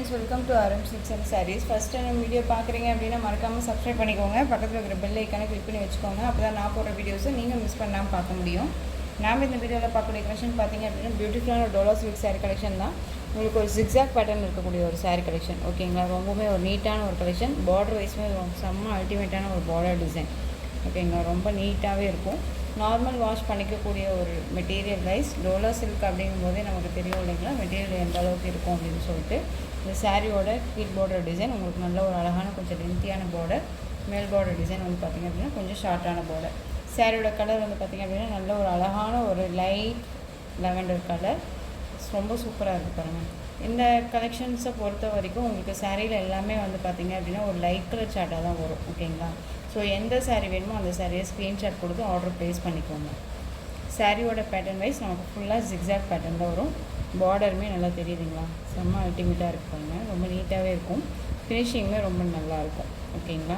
friends, welcome to RM Silks and Sarees. First time video பார்க்குறீங்க அப்படின்னா மறக்காமல் subscribe பண்ணிக்கோங்க. பக்கத்தில் இருக்கிற பெல் ஐக்கானை கிளிக் பண்ணி வச்சுக்கோங்க. அப்போ தான் நான் போடுற வீடியோஸை நீங்கள் மிஸ் பண்ணாமல் பார்க்க முடியும். நாம் இந்த வீடியோவில் பார்க்கக்கூடிய கலெக்ஷன் பார்த்தீங்க அப்படின்னா பியூட்டிஃபுல்லான டோலா சில்க் சாரீ கலெக்ஷன் தான். உங்களுக்கு ஒரு ஜிக்ஸாக் பேட்டர்ன் இருக்கக்கூடிய ஒரு சாரீ கலெக்ஷன். ஓகேங்களா, ரொம்பவே ஒரு நீட்டான ஒரு கலெக்ஷன். பார்டர் வைஸ்மே செம்ம அல்டிமேட்டான ஒரு பார்டர் டிசைன். ஓகேங்களா, ரொம்ப நீட்டாகவே இருக்கும். நார்மல் வாஷ் பண்ணிக்கக்கூடிய ஒரு மெட்டீரியல் வைஸ் டோலா சில்க் அப்படிங்கும்போதே நமக்கு தெரியும் இல்லைங்களா, மெட்டீரியல் எந்த அளவுக்கு இருக்கும் அப்படின்னு சொல்லிட்டு. இந்த சாரியோட கீழ் பார்டர் டிசைன் உங்களுக்கு நல்ல ஒரு அழகான கொஞ்சம் லென்த்தியான பார்டர். மேல் பார்டர் டிசைன் வந்து பார்த்திங்க அப்படின்னா கொஞ்சம் ஷார்ட்டான பார்டர். சாரியோட கலர் வந்து பார்த்திங்க அப்படின்னா நல்ல ஒரு அழகான ஒரு லைட் லெவெண்டர் கலர். ரொம்ப சூப்பராக இருக்குது பாருங்கள். இந்த கலெக்ஷன்ஸை பொறுத்த வரைக்கும் உங்களுக்கு சாரியில் எல்லாமே வந்து பார்த்திங்க அப்படின்னா ஒரு லைட் கலர் சார்ட்டாக தான் வரும். ஓகேங்களா, ஸோ எந்த சாரீ வேணுமோ அந்த சாரியை ஸ்க்ரீன்ஷாட் கொடுத்து ஆர்டர் ப்ளேஸ் பண்ணிக்கோங்க. சாரியோட பேட்டர்ன் வைஸ் நமக்கு ஃபுல்லாக ஜிக்ஸாக் பேட்டர்ன் தான் வரும். பார்டருமே நல்லா தெரியுதுங்களா, செம்ம அல்டிமேட்டாக இருக்குது பாருங்கள். ரொம்ப நீட்டாகவே இருக்கும். ஃபினிஷிங்குமே ரொம்ப நல்லாயிருக்கும். ஓகேங்களா,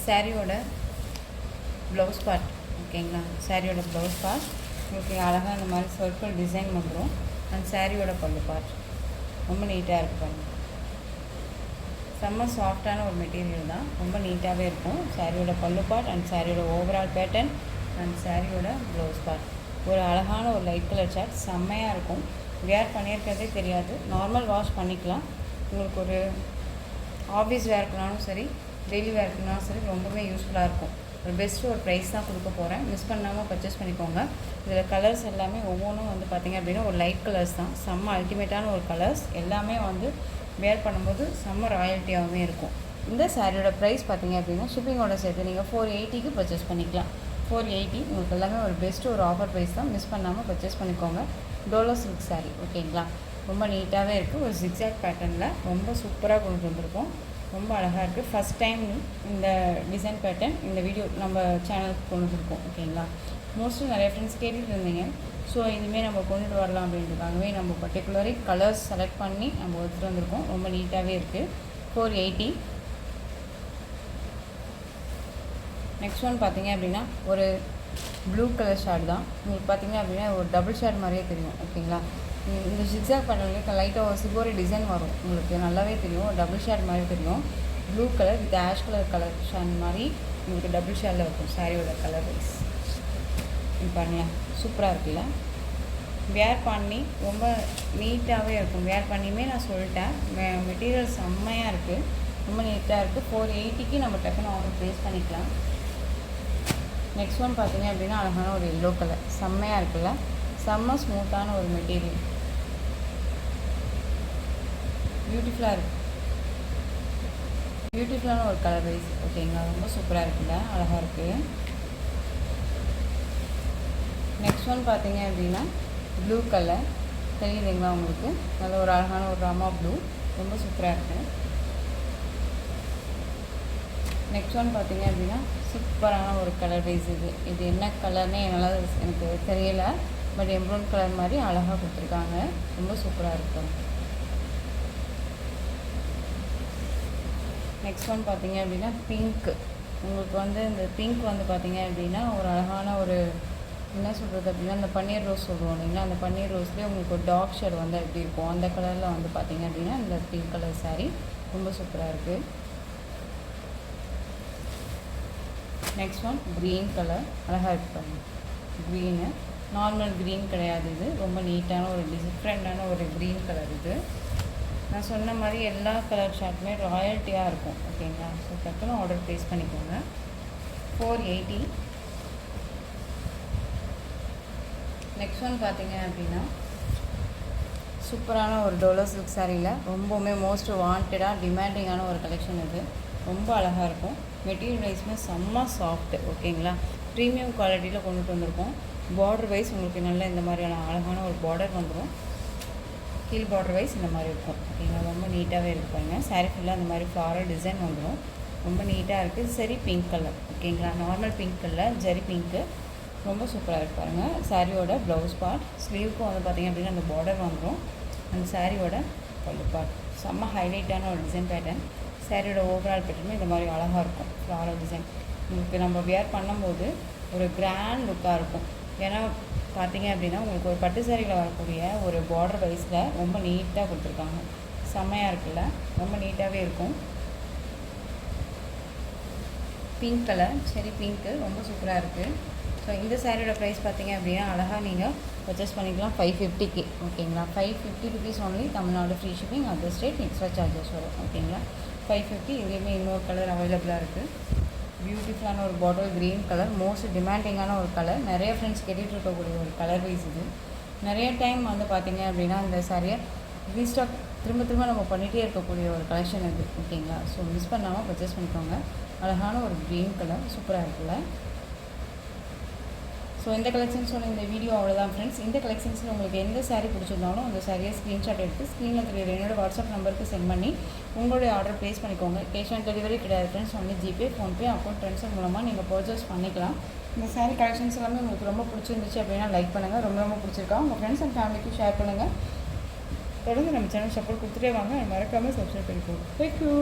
சாரியோட ப்ளவுஸ் பார்ட். ஓகேங்களா, சாரியோட ப்ளவுஸ் பார்ட் உங்களுக்கு அழகாக இந்த மாதிரி சர்க்கிள் டிசைன் வந்துடும். அந்த சாரியோட பல்லு பார்ட் ரொம்ப நீட்டாக இருக்குது பாருங்கள். செம்ம சாஃப்டான ஒரு மெட்டீரியல் தான், ரொம்ப நீட்டாகவே இருக்கும். சாரியோட பல்லு பார்ட் அண்ட் சாரியோட ஓவரால் பேட்டர்ன் அண்ட் சாரியோட ப்ளவுஸ் பார்ட் ஒரு அழகான ஒரு லைட் கலர் சார்ட் செம்மையாக இருக்கும். வேர் பண்ணியிருக்கிறதே தெரியாது. நார்மல் வாஷ் பண்ணிக்கலாம். உங்களுக்கு ஒரு ஆஃபீஸ் வேர்க்குனாலும் சரி, டெய்லி வேர்க்குனாலும் சரி ரொம்பவே யூஸ்ஃபுல்லாக இருக்கும். ஒரு பெஸ்ட்டு ஒரு ப்ரைஸ் தான் கொடுக்க போகிறேன். மிஸ் பண்ணாமல் பர்ச்சேஸ் பண்ணிக்கோங்க. இதில் கலர்ஸ் எல்லாமே ஒவ்வொன்றும் வந்து பார்த்திங்க அப்படின்னா ஒரு லைட் கலர்ஸ் தான். செம்ம அல்டிமேட்டான ஒரு கலர்ஸ். எல்லாமே வந்து வேர் பண்ணும்போது செம்ம ராயல்ட்டியாகவே இருக்கும். இந்த சாரியோட ப்ரைஸ் பார்த்திங்க அப்படின்னா ஷிப்பிங்கோட சேர்த்து நீங்கள் 480க்கு பர்ச்சேஸ் பண்ணிக்கலாம். 480 உங்களுக்கு எல்லாமே ஒரு பெஸ்ட்டு ஒரு ஆஃபர் ப்ரைஸ் தான். மிஸ் பண்ணாமல் பர்ச்சேஸ் பண்ணிக்கோங்க. டோலா சில்க் சாரீ. ஓகேங்களா, ரொம்ப நீட்டாகவே இருக்குது. ஒரு ஜிக்ஸாக் பேட்டர்னில் ரொம்ப சூப்பராக கொண்டு வந்திருக்கோம். ரொம்ப அழகாக இருக்குது. ஃபஸ்ட் டைம் இந்த டிசைன் பேட்டர்ன் இந்த வீடியோ நம்ம சேனலுக்கு கொண்டு வந்திருக்கோம். ஓகேங்களா, மோஸ்ட்லி நிறைய ஃப்ரெண்ட்ஸ் கேட்டுட்டு இருந்தீங்க. ஸோ இதுமாரி நம்ம கொண்டுட்டு வரலாம் அப்படின்றதுக்காகவே நம்ம பர்டிகுலரி கலர்ஸ் செலக்ட் பண்ணி நம்ம எடுத்துகிட்டு வந்திருக்கோம். ரொம்ப நீட்டாகவே இருக்குது. 480. நெக்ஸ்ட் ஒன் பார்த்திங்க அப்படின்னா ஒரு ப்ளூ கலர் ஷேட் தான். உங்களுக்கு பார்த்திங்க அப்படின்னா ஒரு டபுள் ஷேட் மாதிரியே தெரியும். ஓகேங்களா, இந்த ஜிக்ஸாக் பேட்டர்னில் லைட்டாக ஒரு சிபோரி டிசைன் வரும். உங்களுக்கு நல்லாவே தெரியும். டபுள் ஷேட் மாதிரி தெரியும். Blue colour with ash colour shade மாதிரி உங்களுக்கு டபுள் ஷேடில் இருக்கும். சாரியோட கலர் வைஸ் பாருங்களேன், சூப்பராக இருக்குல்ல. வேர் பண்ணி ரொம்ப நீட்டாகவே இருக்கும். வேர் பண்ணியுமே நான் சொல்லிட்டேன், மெட்டீரியல் செம்மையாக இருக்குது. ரொம்ப நீட்டாக இருக்குது. 480க்கு நம்ம டக்குன்னு ஆர்டர் ப்ளேஸ் பண்ணிக்கலாம். நெக்ஸ்ட் ஒன் பார்த்திங்க அப்படின்னா அழகான ஒரு எல்லோ கலர் செம்மையாக இருக்குல்ல. செம்ம ஸ்மூத்தான ஒரு மெட்டீரியல், பியூட்டிஃபுல்லாக இருக்குது. பியூட்டிஃபுல்லான ஒரு கலர் வைஸ். ஓகேங்களா, ரொம்ப சூப்பராக இருக்குல்ல, அழகாக இருக்குது. நெக்ஸ்ட் ஒன் பார்த்திங்க அப்படின்னா ப்ளூ கலர் தெரியுதுங்களா உங்களுக்கு, நல்ல ஒரு அழகான ஒரு ராமா ப்ளூ, ரொம்ப சூப்பராக இருக்குது. நெக்ஸ்ட் ஒன் பார்த்திங்க அப்படின்னா சூப்பரான ஒரு கலர் வைஸ். இது என்ன கலர்னே என்னால் எனக்கு தெரியலை, பட் எம்ப்ராய்ட் கலர் மாதிரி அழகாக கொடுத்துருக்காங்க. ரொம்ப சூப்பராக இருக்கும். நெக்ஸ்ட் ஒன் பார்த்திங்க அப்படின்னா பிங்க். உங்களுக்கு வந்து இந்த பிங்க் வந்து பார்த்திங்க அப்படின்னா ஒரு அழகான ஒரு என்ன சொல்கிறது அப்படின்னா அந்த பன்னீர் ரோஸ் சொல்லுவோம் இல்லைங்களா, அந்த பன்னீர் ரோஸ்லேயே உங்களுக்கு ஒரு டார்க் ஷேட் வந்து எப்படி இருக்கும் அந்த கலரில் வந்து பார்த்திங்க அப்படின்னா இந்த பிங்க் கலர் சாரீ ரொம்ப சூப்பராக இருக்குது. நெக்ஸ்ட் ஒன் க்ரீன் கலர் அழகாக இருக்குது பாருங்கள். க்ரீனு நார்மல் க்ரீன் கிடையாது, இது ரொம்ப நீட்டான ஒரு டிஃப்ரெண்ட்டான ஒரு க்ரீன் கலர். இது நான் சொன்ன மாதிரி எல்லா கலர் ஷார்ட்டுமே ராயல்ட்டியாக இருக்கும். ஓகேங்களா, ஸோ டக்குன்னு ஆர்டர் ப்ளேஸ் பண்ணிக்கோங்க. 480. நெக்ஸ்ட் ஒன் பார்த்திங்க அப்படின்னா சூப்பரான ஒரு டோலா சில்க் சாரியில் ரொம்பவுமே மோஸ்ட் வாண்டடாக டிமாண்டிங்கான ஒரு கலெக்ஷன். இது ரொம்ப அழகாக இருக்கும். மெட்டீரியல் வைஸ்மே செம்ம சாஃப்ட்டு. ஓகேங்களா, ப்ரீமியம் குவாலிட்டியில் கொண்டுட்டு வந்திருக்கோம். பார்டர் வைஸ் உங்களுக்கு நல்ல இந்த மாதிரியான அழகான ஒரு பார்டர் வந்துடும். கீழ் பார்டர் வைஸ் இந்த மாதிரி இருக்கும். ஓகேங்களா, ரொம்ப நீட்டாகவே இருப்பாங்க. சாரீ ஃபுல்லாக இந்த மாதிரி ஃப்ளாரல் டிசைன் வந்துடும். ரொம்ப நீட்டாக இருக்குது. சரி பிங்க் கலர். ஓகேங்களா, normal pink colour zari pink ரொம்ப சூப்பராக இருக்குது பாருங்கள். சாரியோட ப்ளவுஸ் பார்ட் ஸ்லீவுக்கும் வந்து பார்த்திங்க அப்படின்னா அந்த பார்டர் வந்துடும். அந்த சாரியோட பல்லு பார்ட் செம்ம ஹைலைட்டான ஒரு டிசைன் பேட்டர்ன். சாரியோட ஓவரால் பேட்டர்னுமே இந்த மாதிரி அழகாக இருக்கும். ஃப்ளாரல் டிசைன் உங்களுக்கு நம்ம வேர் பண்ணும்போது ஒரு கிராண்ட் லுக்காக இருக்கும். ஏன்னா பார்த்தீங்க அப்படின்னா உங்களுக்கு ஒரு பட்டு சாரியில் வரக்கூடிய ஒரு பார்டர் வைஸில் ரொம்ப நீட்டாக கொடுத்துருக்காங்க. செம்மையாக இருக்குல்ல, ரொம்ப நீட்டாகவே இருக்கும். பிங்க் கலர், செரி பிங்க்கு, ரொம்ப சூப்பராக இருக்குது. ஸோ இந்த சாரியோட ப்ரைஸ் பார்த்தீங்க அப்படின்னா அழகாக நீங்கள் பர்ச்சேஸ் பண்ணிக்கலாம் 550க்கு. ஓகேங்களா, 550 rupees only. Tamil Nadu free shipping, other state extra charges வரும். ஓகேங்களா, 550. இதுலேயுமே இன்னொரு கலர் அவைலபிளாக இருக்குது. பியூட்டிஃபுல்லான ஒரு பாட்டில் க்ரீன் கலர், மோஸ்ட் டிமாண்டிங்கான ஒரு கலர். நிறைய ஃப்ரெண்ட்ஸ் கேட்டுட்டு இருக்கக்கூடிய ஒரு கலர் வைஸ் இது. நிறைய டைம் வந்து பார்த்திங்க அப்படின்னா இந்த சாரியை ரீஸ்டாக் திரும்ப திரும்ப நம்ம பண்ணிகிட்டே இருக்கக்கூடிய ஒரு கலெக்ஷன் இது. ஓகேங்களா, ஸோ மிஸ் பண்ணாமல் பர்ச்சேஸ் பண்ணிக்கோங்க. அழகான ஒரு க்ரீன் கலர், சூப்பராக இருக்குல்ல. ஸோ இந்த கலெக்ஷன்ஸோட இந்த வீடியோ அவ்வளோதான் ஃப்ரெண்ட்ஸ். இந்த கலெக்ஷன்ஸில் உங்களுக்கு எந்த சாரீ பிடிச்சிருந்தாலும் அந்த சாரியை ஸ்க்ரீன்ஷாட் எடுத்து ஸ்க்ரீனில் தெரியுற என்னோட வாட்ஸ்அப் நம்பருக்கு சென்ட் பண்ணி உங்களுடைய ஆர்டர் ப்ளேஸ் பண்ணிக்கோங்க. கேஷ் ஆன் டெலிவரி கிடையாது friends, only GPay, PhonePe, account transfer மூலமாக நீங்கள் பர்ச்சேஸ் பண்ணிக்கலாம். இந்த சாரீ கலெக்ஷன்ஸ் எல்லாமே உங்களுக்கு ரொம்ப பிடிச்சிருந்துச்சு அப்படின்னா லைக் பண்ணுங்கள். ரொம்ப ரொம்ப பிடிச்சிருக்கா உங்கள் ஃப்ரெண்ட்ஸ் அண்ட் ஃபேமிலிக்கு ஷேர் பண்ணுங்கள். தொடர்ந்து நம்ம சேனல் சப்போர்ட் கொடுத்துட்டே வாங்க. மறக்காமல் சப்ஸ்கிரைப் பண்ணிக்கோங்க. தேங்க்யூ.